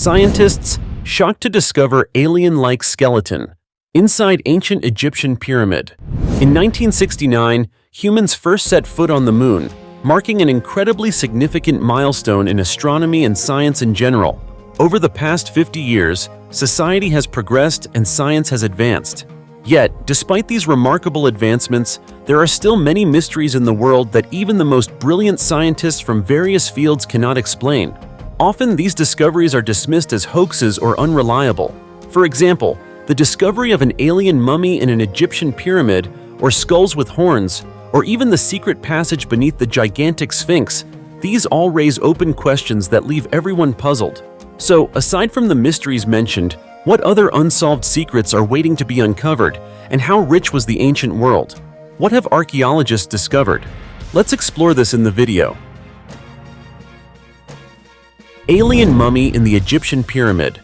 Scientists shocked to discover alien-like skeleton inside ancient Egyptian pyramid. In 1969, humans first set foot on the moon, marking an incredibly significant milestone in astronomy and science in general. Over the past 50 years, society has progressed and science has advanced. Yet, despite these remarkable advancements, there are still many mysteries in the world that even the most brilliant scientists from various fields cannot explain. Often, these discoveries are dismissed as hoaxes or unreliable. For example, the discovery of an alien mummy in an Egyptian pyramid, or skulls with horns, or even the secret passage beneath the gigantic Sphinx, these all raise open questions that leave everyone puzzled. So, aside from the mysteries mentioned, what other unsolved secrets are waiting to be uncovered, and how rich was the ancient world? What have archaeologists discovered? Let's explore this in the video. Alien mummy in the Egyptian pyramid.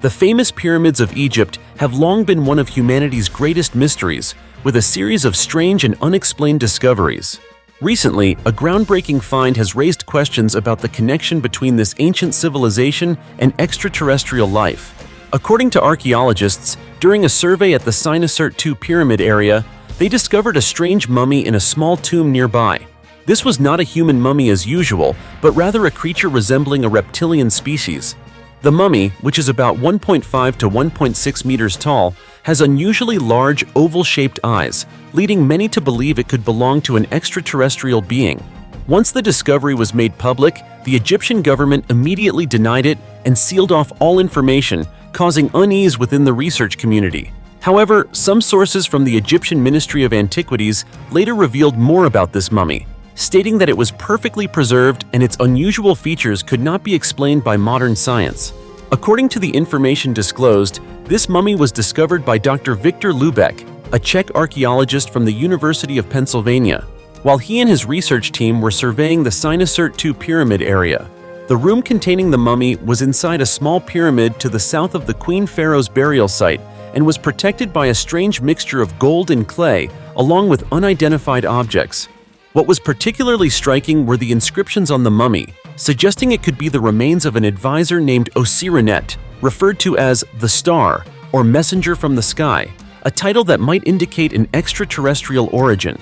The famous pyramids of Egypt have long been one of humanity's greatest mysteries, with a series of strange and unexplained discoveries. Recently, a groundbreaking find has raised questions about the connection between this ancient civilization and extraterrestrial life. According to archaeologists, during a survey at the Sphinx pyramid area, they discovered a strange mummy in a small tomb nearby. This was not a human mummy as usual, but rather a creature resembling a reptilian species. The mummy, which is about 1.5 to 1.6 meters tall, has unusually large, oval-shaped eyes, leading many to believe it could belong to an extraterrestrial being. Once the discovery was made public, the Egyptian government immediately denied it and sealed off all information, causing unease within the research community. However, some sources from the Egyptian Ministry of Antiquities later revealed more about this mummy, stating that it was perfectly preserved and its unusual features could not be explained by modern science. According to the information disclosed, this mummy was discovered by Dr. Victor Lubeck, a Czech archaeologist from the University of Pennsylvania, while he and his research team were surveying the Sphinx pyramid area. The room containing the mummy was inside a small pyramid to the south of the Queen Pharaoh's burial site and was protected by a strange mixture of gold and clay, along with unidentified objects. What was particularly striking were the inscriptions on the mummy, suggesting it could be the remains of an advisor named Osirinet, referred to as the Star or Messenger from the Sky, a title that might indicate an extraterrestrial origin.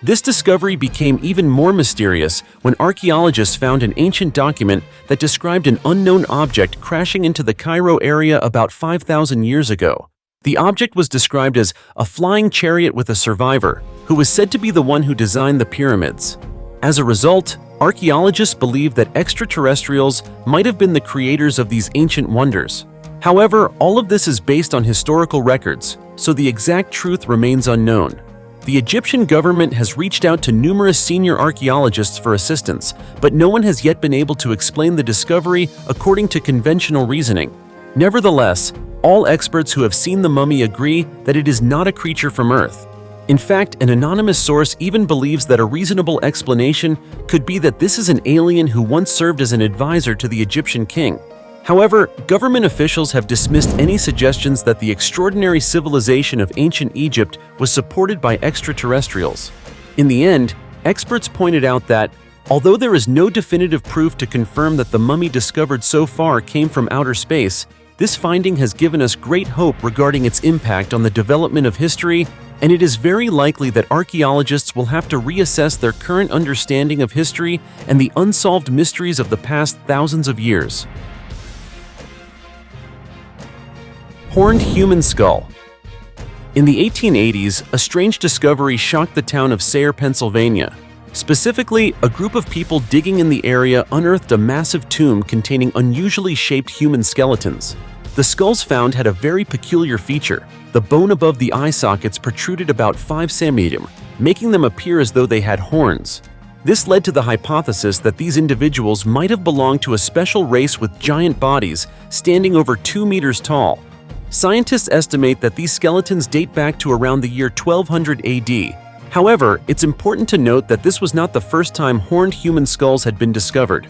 This discovery became even more mysterious when archaeologists found an ancient document that described an unknown object crashing into the Cairo area about 5,000 years ago. The object was described as a flying chariot with a survivor, who was said to be the one who designed the pyramids. As a result, archaeologists believe that extraterrestrials might have been the creators of these ancient wonders. However, all of this is based on historical records, so the exact truth remains unknown. The Egyptian government has reached out to numerous senior archaeologists for assistance, but no one has yet been able to explain the discovery according to conventional reasoning. Nevertheless, all experts who have seen the mummy agree that it is not a creature from Earth. In fact, an anonymous source even believes that a reasonable explanation could be that this is an alien who once served as an advisor to the Egyptian king. However, government officials have dismissed any suggestions that the extraordinary civilization of ancient Egypt was supported by extraterrestrials. In the end, experts pointed out that, although there is no definitive proof to confirm that the mummy discovered so far came from outer space, this finding has given us great hope regarding its impact on the development of history, and it is very likely that archaeologists will have to reassess their current understanding of history and the unsolved mysteries of the past thousands of years. Horned human skull. In the 1880s, a strange discovery shocked the town of Sayre, Pennsylvania. Specifically, a group of people digging in the area unearthed a massive tomb containing unusually shaped human skeletons. The skulls found had a very peculiar feature. The bone above the eye sockets protruded about 5 cm, making them appear as though they had horns. This led to the hypothesis that these individuals might have belonged to a special race with giant bodies, standing over 2 meters tall. Scientists estimate that these skeletons date back to around the year 1200 AD. However, it's important to note that this was not the first time horned human skulls had been discovered.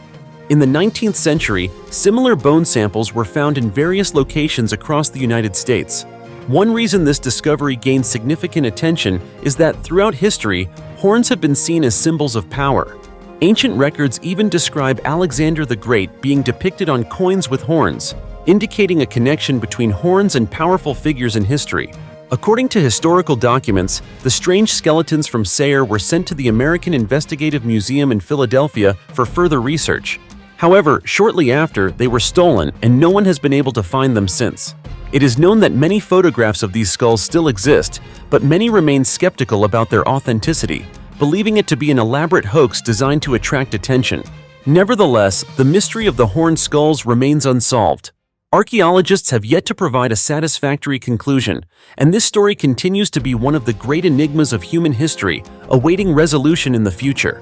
In the 19th century, similar bone samples were found in various locations across the United States. One reason this discovery gained significant attention is that throughout history, horns have been seen as symbols of power. Ancient records even describe Alexander the Great being depicted on coins with horns, indicating a connection between horns and powerful figures in history. According to historical documents, the strange skeletons from Sayre were sent to the American Investigative Museum in Philadelphia for further research. However, shortly after, they were stolen and no one has been able to find them since. It is known that many photographs of these skulls still exist, but many remain skeptical about their authenticity, believing it to be an elaborate hoax designed to attract attention. Nevertheless, the mystery of the horned skulls remains unsolved. Archaeologists have yet to provide a satisfactory conclusion, and this story continues to be one of the great enigmas of human history, awaiting resolution in the future.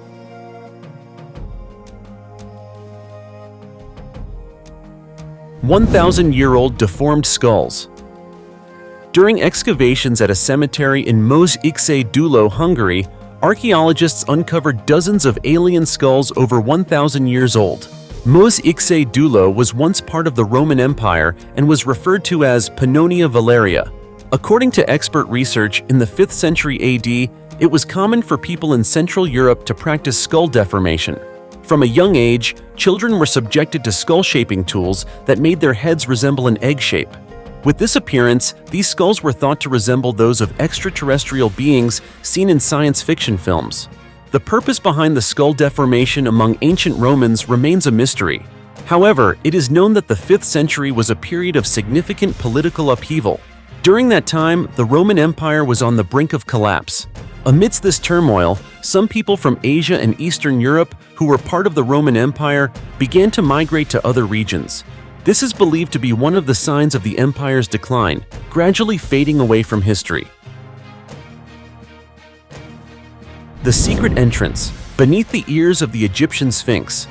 "1,000-year-old deformed skulls." During excavations at a cemetery in Mos-Ikse-Dulo, Hungary, archaeologists uncovered dozens of alien skulls over 1,000 years old. Mos-Ikse-Dulo was once part of the Roman Empire and was referred to as Pannonia Valeria. According to expert research, in the 5th century AD, it was common for people in Central Europe to practice skull deformation. From a young age, children were subjected to skull-shaping tools that made their heads resemble an egg shape. With this appearance, these skulls were thought to resemble those of extraterrestrial beings seen in science fiction films. The purpose behind the skull deformation among ancient Romans remains a mystery. However, it is known that the 5th century was a period of significant political upheaval. During that time, the Roman Empire was on the brink of collapse. Amidst this turmoil, some people from Asia and Eastern Europe who were part of the Roman Empire began to migrate to other regions. This is believed to be one of the signs of the empire's decline, gradually fading away from history. The secret entrance, beneath the ears of the Egyptian Sphinx.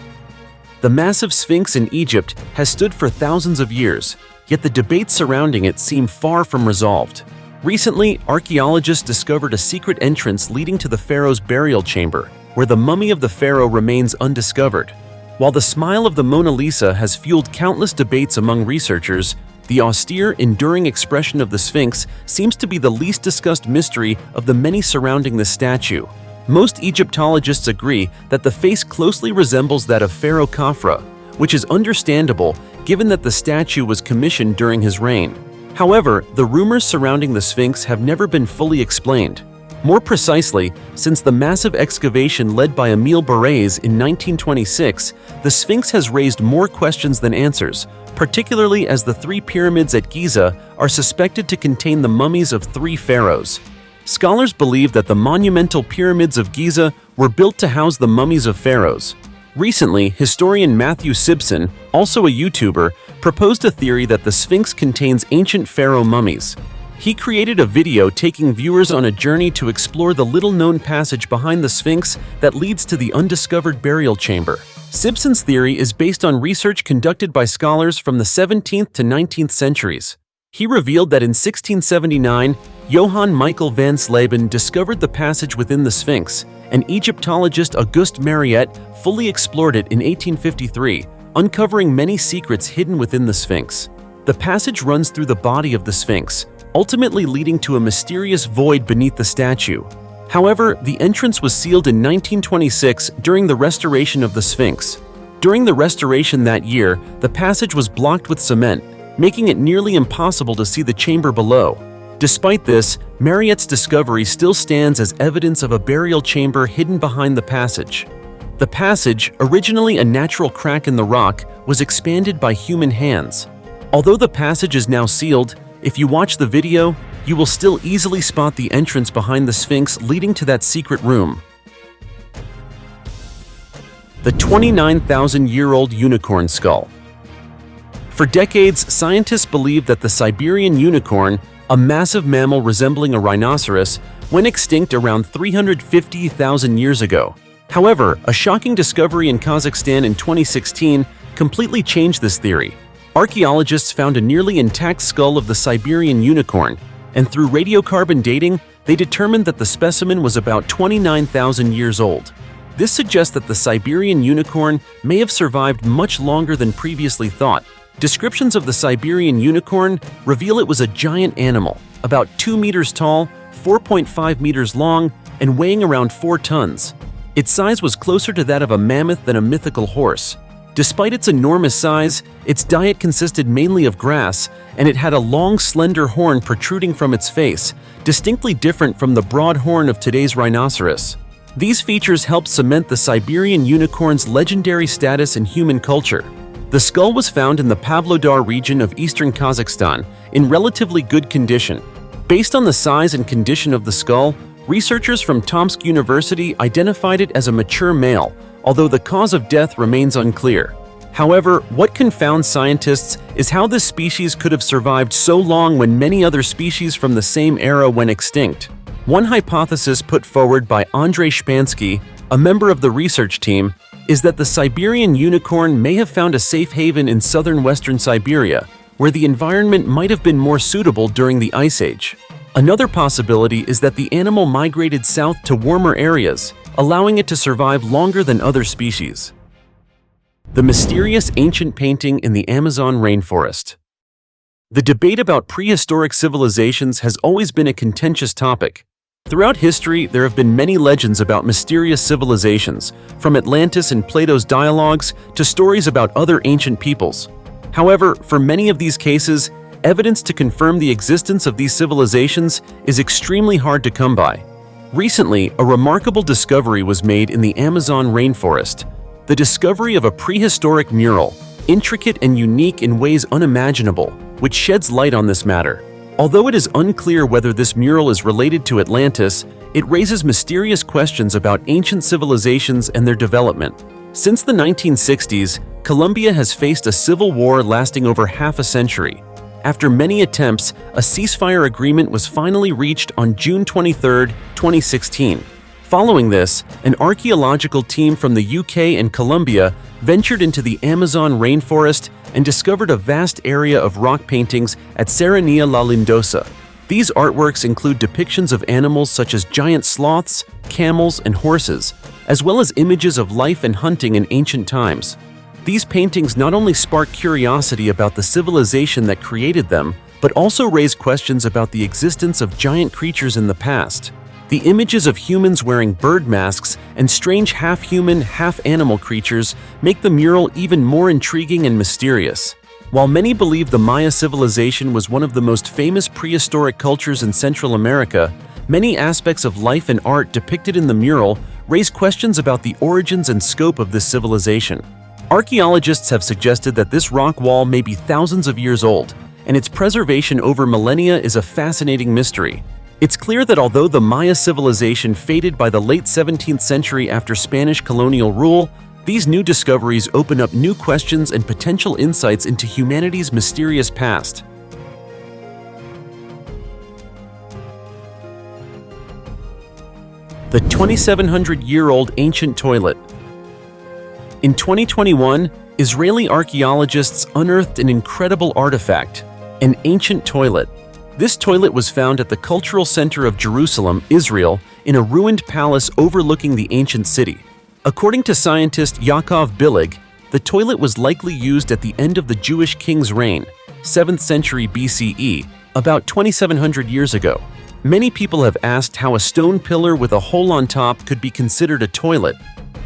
The massive Sphinx in Egypt has stood for thousands of years, yet the debates surrounding it seem far from resolved. Recently, archaeologists discovered a secret entrance leading to the pharaoh's burial chamber, where the mummy of the pharaoh remains undiscovered. While the smile of the Mona Lisa has fueled countless debates among researchers, the austere, enduring expression of the Sphinx seems to be the least discussed mystery of the many surrounding the statue. Most Egyptologists agree that the face closely resembles that of Pharaoh Khafra, which is understandable given that the statue was commissioned during his reign. However, the rumors surrounding the Sphinx have never been fully explained. More precisely, since the massive excavation led by Emile Barrès in 1926, the Sphinx has raised more questions than answers, particularly as the 3 pyramids at Giza are suspected to contain the mummies of 3 pharaohs. Scholars believe that the monumental pyramids of Giza were built to house the mummies of pharaohs. Recently, historian Matthew Sibson, also a YouTuber, proposed a theory that the Sphinx contains ancient pharaoh mummies. He created a video taking viewers on a journey to explore the little-known passage behind the Sphinx that leads to the undiscovered burial chamber. Sibson's theory is based on research conducted by scholars from the 17th to 19th centuries. He revealed that in 1679, Johann Michael van Sleben discovered the passage within the Sphinx, and Egyptologist Auguste Mariette fully explored it in 1853, uncovering many secrets hidden within the Sphinx. The passage runs through the body of the Sphinx, ultimately leading to a mysterious void beneath the statue. However, the entrance was sealed in 1926 during the restoration of the Sphinx. During the restoration that year, the passage was blocked with cement, making it nearly impossible to see the chamber below. Despite this, Mariette's discovery still stands as evidence of a burial chamber hidden behind the passage. The passage, originally a natural crack in the rock, was expanded by human hands. Although the passage is now sealed, if you watch the video, you will still easily spot the entrance behind the Sphinx leading to that secret room. The 29,000-year-old unicorn skull. For decades, scientists believed that the Siberian unicorn, a massive mammal resembling a rhinoceros, went extinct around 350,000 years ago. However, a shocking discovery in Kazakhstan in 2016 completely changed this theory. Archaeologists found a nearly intact skull of the Siberian unicorn, and through radiocarbon dating, they determined that the specimen was about 29,000 years old. This suggests that the Siberian unicorn may have survived much longer than previously thought. Descriptions of the Siberian unicorn reveal it was a giant animal, about 2 meters tall, 4.5 meters long, and weighing around 4 tons. Its size was closer to that of a mammoth than a mythical horse. Despite its enormous size, its diet consisted mainly of grass, and it had a long, slender horn protruding from its face, distinctly different from the broad horn of today's rhinoceros. These features helped cement the Siberian unicorn's legendary status in human culture. The skull was found in the Pavlodar region of eastern Kazakhstan, in relatively good condition. Based on the size and condition of the skull, researchers from Tomsk University identified it as a mature male, although the cause of death remains unclear. However, what confounds scientists is how this species could have survived so long when many other species from the same era went extinct. One hypothesis put forward by Andrei Shpansky, a member of the research team, is that the Siberian unicorn may have found a safe haven in southern western Siberia, where the environment might have been more suitable during the Ice Age. Another possibility is that the animal migrated south to warmer areas, allowing it to survive longer than other species. The mysterious ancient painting in the Amazon rainforest. The debate about prehistoric civilizations has always been a contentious topic. Throughout history, there have been many legends about mysterious civilizations, from Atlantis and Plato's dialogues to stories about other ancient peoples. However, for many of these cases, evidence to confirm the existence of these civilizations is extremely hard to come by. Recently, a remarkable discovery was made in the Amazon rainforest: the discovery of a prehistoric mural, intricate and unique in ways unimaginable, which sheds light on this matter. Although it is unclear whether this mural is related to Atlantis, it raises mysterious questions about ancient civilizations and their development. Since the 1960s, Colombia has faced a civil war lasting over half a century. After many attempts, a ceasefire agreement was finally reached on June 23, 2016. Following this, an archaeological team from the UK and Colombia ventured into the Amazon rainforest and discovered a vast area of rock paintings at Serranía La Lindosa. These artworks include depictions of animals such as giant sloths, camels, and horses, as well as images of life and hunting in ancient times. These paintings not only spark curiosity about the civilization that created them, but also raise questions about the existence of giant creatures in the past. The images of humans wearing bird masks and strange half-human, half-animal creatures make the mural even more intriguing and mysterious. While many believe the Maya civilization was one of the most famous prehistoric cultures in Central America, many aspects of life and art depicted in the mural raise questions about the origins and scope of this civilization. Archaeologists have suggested that this rock wall may be thousands of years old, and its preservation over millennia is a fascinating mystery. It's clear that although the Maya civilization faded by the late 17th century after Spanish colonial rule, these new discoveries open up new questions and potential insights into humanity's mysterious past. The 2,700-year-old ancient toilet. In 2021, Israeli archaeologists unearthed an incredible artifact, an ancient toilet. This toilet was found at the cultural center of Jerusalem, Israel, in a ruined palace overlooking the ancient city. According to scientist Yaakov Billig, the toilet was likely used at the end of the Jewish king's reign, 7th century BCE, about 2,700 years ago. Many people have asked how a stone pillar with a hole on top could be considered a toilet.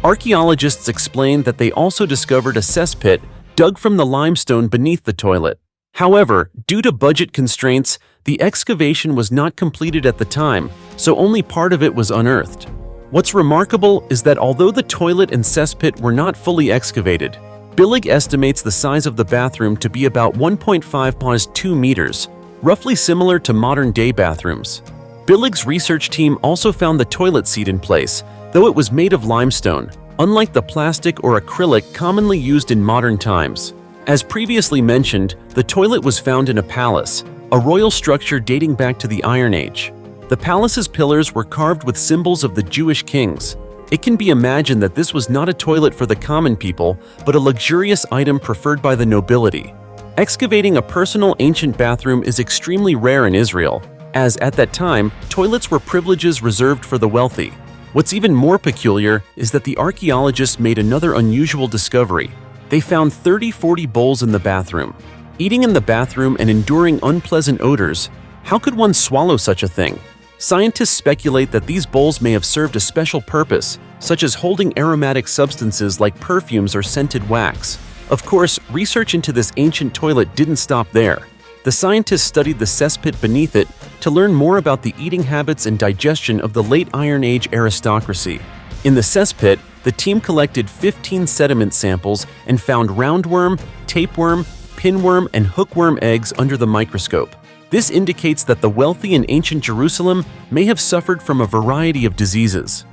Archaeologists explained that they also discovered a cesspit dug from the limestone beneath the toilet. However, due to budget constraints, the excavation was not completed at the time, so only part of it was unearthed. What's remarkable is that although the toilet and cesspit were not fully excavated, Billig estimates the size of the bathroom to be about 1.5 × 2 meters, roughly similar to modern-day bathrooms. Billig's research team also found the toilet seat in place, though it was made of limestone, unlike the plastic or acrylic commonly used in modern times. As previously mentioned, the toilet was found in a palace, a royal structure dating back to the Iron Age. The palace's pillars were carved with symbols of the Jewish kings. It can be imagined that this was not a toilet for the common people, but a luxurious item preferred by the nobility. Excavating a personal ancient bathroom is extremely rare in Israel, as at that time, toilets were privileges reserved for the wealthy. What's even more peculiar is that the archaeologists made another unusual discovery. They found 30-40 bowls in the bathroom. Eating in the bathroom and enduring unpleasant odors, how could one swallow such a thing? Scientists speculate that these bowls may have served a special purpose, such as holding aromatic substances like perfumes or scented wax. Of course, research into this ancient toilet didn't stop there. The scientists studied the cesspit beneath it to learn more about the eating habits and digestion of the late Iron Age aristocracy. In the cesspit, the team collected 15 sediment samples and found roundworm, tapeworm, pinworm, and hookworm eggs under the microscope. This indicates that the wealthy in ancient Jerusalem may have suffered from a variety of diseases.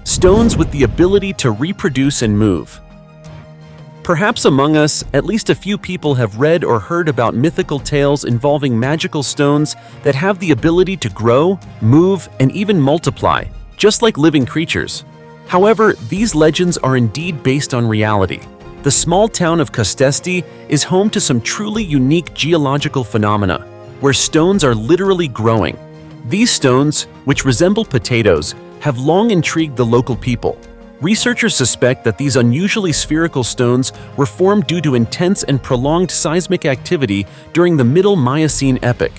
Stones with the ability to reproduce and move. Perhaps among us, at least a few people have read or heard about mythical tales involving magical stones that have the ability to grow, move, and even multiply, just like living creatures. However, these legends are indeed based on reality. The small town of Kostesti is home to some truly unique geological phenomena, where stones are literally growing. These stones, which resemble potatoes, have long intrigued the local people. Researchers suspect that these unusually spherical stones were formed due to intense and prolonged seismic activity during the Middle Miocene epoch.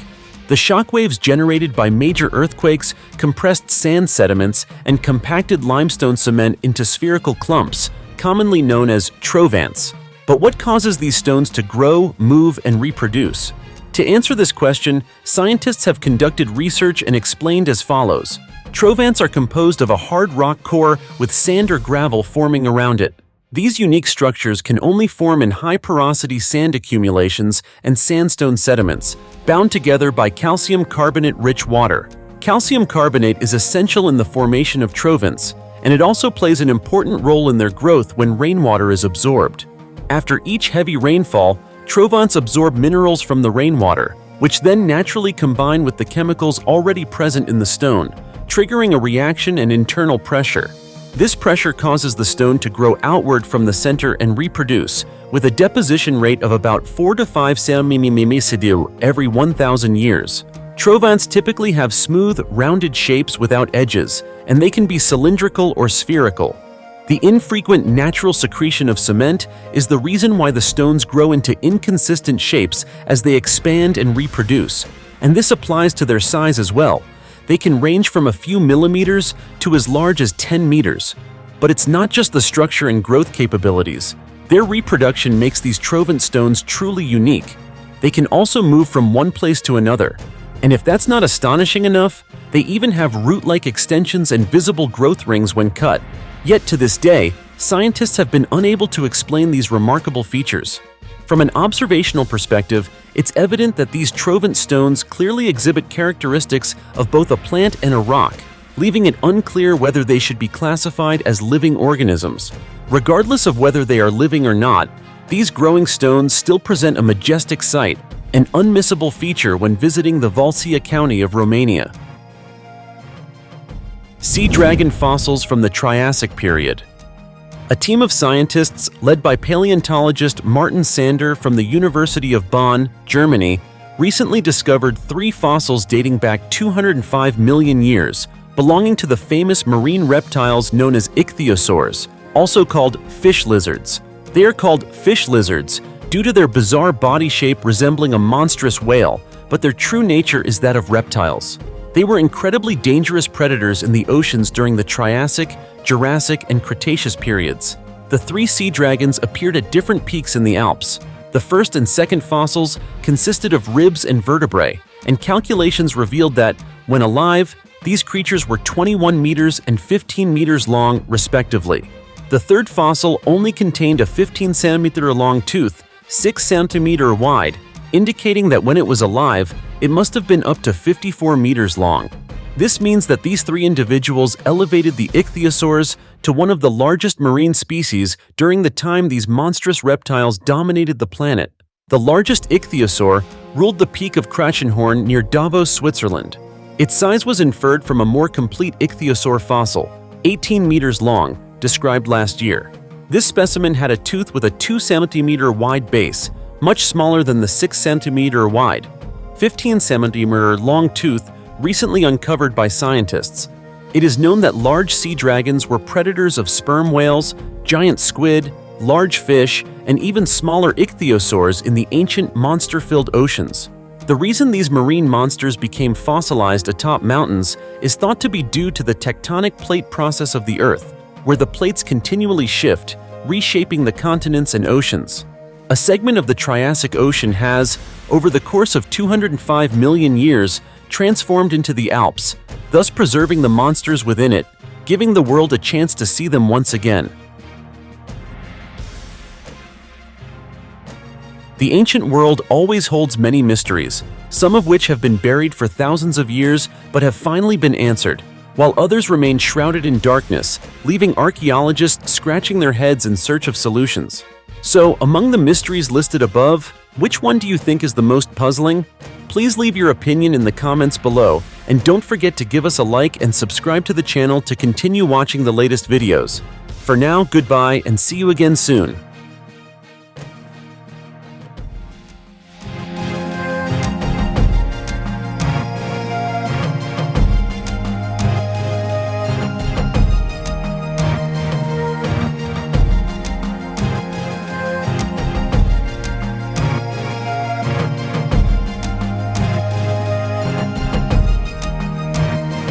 The shockwaves generated by major earthquakes compressed sand sediments and compacted limestone cement into spherical clumps, commonly known as trovants. But what causes these stones to grow, move, and reproduce? To answer this question, scientists have conducted research and explained as follows. Trovants are composed of a hard rock core with sand or gravel forming around it. These unique structures can only form in high-porosity sand accumulations and sandstone sediments, bound together by calcium carbonate-rich water. Calcium carbonate is essential in the formation of trovants, and it also plays an important role in their growth when rainwater is absorbed. After each heavy rainfall, trovants absorb minerals from the rainwater, which then naturally combine with the chemicals already present in the stone, triggering a reaction and internal pressure. This pressure causes the stone to grow outward from the center and reproduce, with a deposition rate of about 4 to 5 cm every 1,000 years. Trovants typically have smooth, rounded shapes without edges, and they can be cylindrical or spherical. The infrequent natural secretion of cement is the reason why the stones grow into inconsistent shapes as they expand and reproduce, and this applies to their size as well. They can range from a few millimeters to as large as 10 meters. But it's not just the structure and growth capabilities. Their reproduction makes these trovant stones truly unique. They can also move from one place to another. And if that's not astonishing enough, they even have root-like extensions and visible growth rings when cut. Yet to this day, scientists have been unable to explain these remarkable features. From an observational perspective, it's evident that these trovant stones clearly exhibit characteristics of both a plant and a rock, leaving it unclear whether they should be classified as living organisms. Regardless of whether they are living or not, these growing stones still present a majestic sight, an unmissable feature when visiting the Valsia County of Romania. Sea dragon fossils from the Triassic period. A team of scientists led by paleontologist Martin Sander from the University of Bonn, Germany, recently discovered 3 fossils dating back 205 million years, belonging to the famous marine reptiles known as ichthyosaurs, also called fish lizards. They are called fish lizards due to their bizarre body shape resembling a monstrous whale, but their true nature is that of reptiles. They were incredibly dangerous predators in the oceans during the Triassic, Jurassic, and Cretaceous periods. The 3 sea dragons appeared at different peaks in the Alps. The first and second fossils consisted of ribs and vertebrae, and calculations revealed that, when alive, these creatures were 21 meters and 15 meters long, respectively. The third fossil only contained a 15-centimeter long tooth, 6 centimeter wide, indicating that when it was alive, it must have been up to 54 meters long. This means that these 3 individuals elevated the ichthyosaurs to one of the largest marine species during the time these monstrous reptiles dominated the planet. The largest ichthyosaur ruled the peak of Krachenhorn near Davos, Switzerland. Its size was inferred from a more complete ichthyosaur fossil, 18 meters long, described last year. This specimen had a tooth with a 2 centimeter wide base, much smaller than the 6 centimeter wide, 15 centimeter long tooth recently uncovered by scientists. It is known that large sea dragons were predators of sperm whales, giant squid, large fish, and even smaller ichthyosaurs in the ancient monster-filled oceans. The reason these marine monsters became fossilized atop mountains is thought to be due to the tectonic plate process of the Earth, where the plates continually shift, reshaping the continents and oceans. A segment of the Triassic Ocean has, over the course of 205 million years, transformed into the Alps, thus preserving the monsters within it, giving the world a chance to see them once again. The ancient world always holds many mysteries, some of which have been buried for thousands of years but have finally been answered, while others remain shrouded in darkness, leaving archaeologists scratching their heads in search of solutions. So, among the mysteries listed above, which one do you think is the most puzzling? Please leave your opinion in the comments below, and don't forget to give us a like and subscribe to the channel to continue watching the latest videos. For now, goodbye and see you again soon.